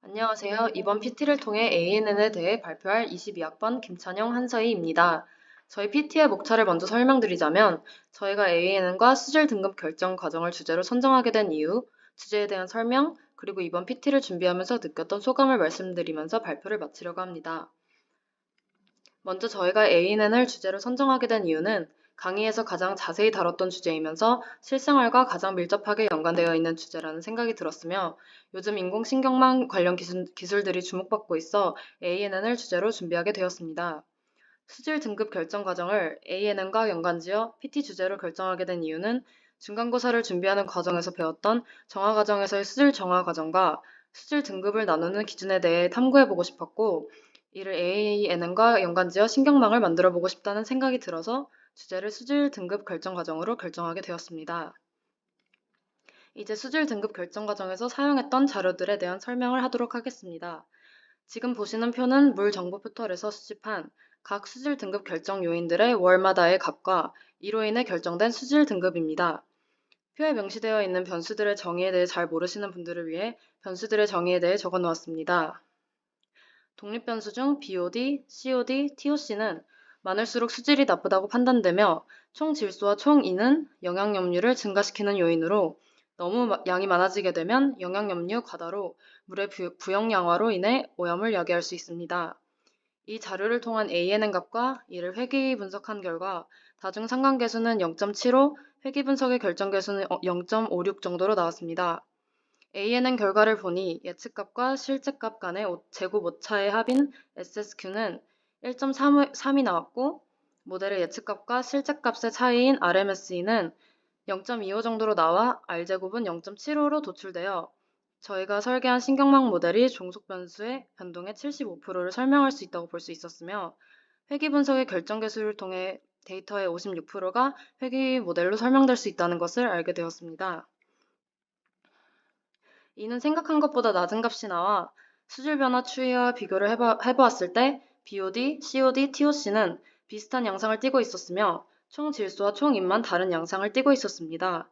안녕하세요. 이번 PT를 통해 ANN에 대해 발표할 22학번 김찬영 한서희입니다. 저희 PT의 목차를 먼저 설명드리자면 저희가 ANN과 수질 등급 결정 과정을 주제로 선정하게 된 이유, 주제에 대한 설명, 그리고 이번 PT를 준비하면서 느꼈던 소감을 말씀드리면서 발표를 마치려고 합니다. 먼저 저희가 ANN을 주제로 선정하게 된 이유는 강의에서 가장 자세히 다뤘던 주제이면서 실생활과 가장 밀접하게 연관되어 있는 주제라는 생각이 들었으며 요즘 인공신경망 관련 기술들이 주목받고 있어 ANN을 주제로 준비하게 되었습니다. 수질 등급 결정 과정을 ANN과 연관지어 PT 주제로 결정하게 된 이유는 중간고사를 준비하는 과정에서 배웠던 정화 과정에서의 수질 정화 과정과 수질 등급을 나누는 기준에 대해 탐구해보고 싶었고 이를 ANN과 연관지어 신경망을 만들어보고 싶다는 생각이 들어서 주제를 수질 등급 결정 과정으로 결정하게 되었습니다. 이제 수질 등급 결정 과정에서 사용했던 자료들에 대한 설명을 하도록 하겠습니다. 지금 보시는 표는 물 정보 포털에서 수집한 각 수질 등급 결정 요인들의 월마다의 값과 이로 인해 결정된 수질 등급입니다. 표에 명시되어 있는 변수들의 정의에 대해 잘 모르시는 분들을 위해 변수들의 정의에 대해 적어 놓았습니다. 독립변수 중 BOD, COD, TOC는 많을수록 수질이 나쁘다고 판단되며 총 질소와 총 E는 영양염류를 증가시키는 요인으로 너무 양이 많아지게 되면 영양염류 과다로 물의 부영양화로 인해 오염을 야기할 수 있습니다. 이 자료를 통한 ANN 값과 이를 회귀 분석한 결과 다중 상관계수는 0.75, 회귀 분석의 결정계수는 0.56 정도로 나왔습니다. ANN 결과를 보니 예측값과 실제값 간의 제곱 오차의 합인 SSQ는 1.3이 나왔고 모델의 예측값과 실제값의 차이인 RMSE는 0.25 정도로 나와 R제곱은 0.75로 도출되어 저희가 설계한 신경망 모델이 종속 변수의 변동의 75%를 설명할 수 있다고 볼 수 있었으며 회귀 분석의 결정계수를 통해 데이터의 56%가 회귀 모델로 설명될 수 있다는 것을 알게 되었습니다. 이는 생각한 것보다 낮은 값이 나와 수질 변화 추이와 비교를 해보았을 때 BOD, COD, TOC는 비슷한 양상을 띠고 있었으며 총 질소와 총 인만 다른 양상을 띠고 있었습니다.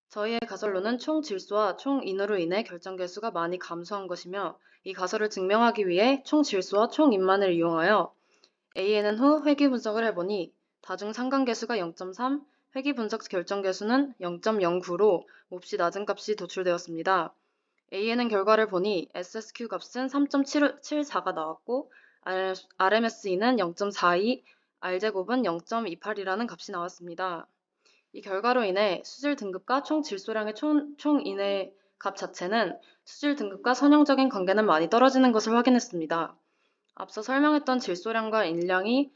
저희의 가설로는 총 질소와 총 인으로 인해 결정계수가 많이 감소한 것이며 이 가설을 증명하기 위해 총 질소와 총 인만을 이용하여 ANN 후 회귀 분석을 해보니 다중 상관계수가 0.3, 회귀 분석 결정계수는 0.09로 몹시 낮은 값이 도출되었습니다. ANN 결과를 보니 SSQ 값은 3.74가 나왔고 RMSE는 0.42, R제곱은 0.28이라는 값이 나왔습니다. 이 결과로 인해 수질 등급과 총 질소량의 총 인의 값 자체는 수질 등급과 선형적인 관계는 많이 떨어지는 것을 확인했습니다. 앞서 설명했던 질소량과 인량이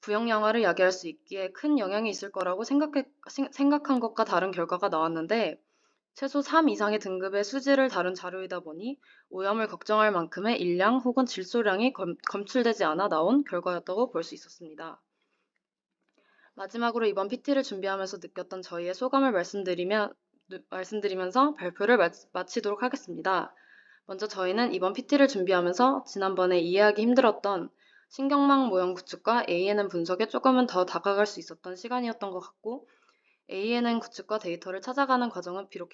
부영양화를 야기할 수 있기에 큰 영향이 있을 거라고 생각한 것과 다른 결과가 나왔는데 최소 3 이상의 등급의 수질을 다룬 자료이다 보니 오염을 걱정할 만큼의 인량 혹은 질소량이 검출되지 않아 나온 결과였다고 볼 수 있었습니다. 마지막으로 이번 PT를 준비하면서 느꼈던 저희의 소감을 말씀드리면서 발표를 마치도록 하겠습니다. 먼저 저희는 이번 PT를 준비하면서 지난번에 이해하기 힘들었던 신경망 모형 구축과 ANN 분석에 조금은 더 다가갈 수 있었던 시간이었던 것 같고 ANN 구축과 데이터를 찾아가는 과정은 비록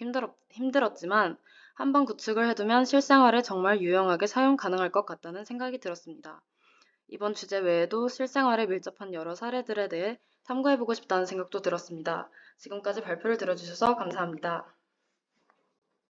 힘들었지만 한번 구축을 해두면 실생활에 정말 유용하게 사용 가능할 것 같다는 생각이 들었습니다. 이번 주제 외에도 실생활에 밀접한 여러 사례들에 대해 탐구해보고 싶다는 생각도 들었습니다. 지금까지 발표를 들어주셔서 감사합니다.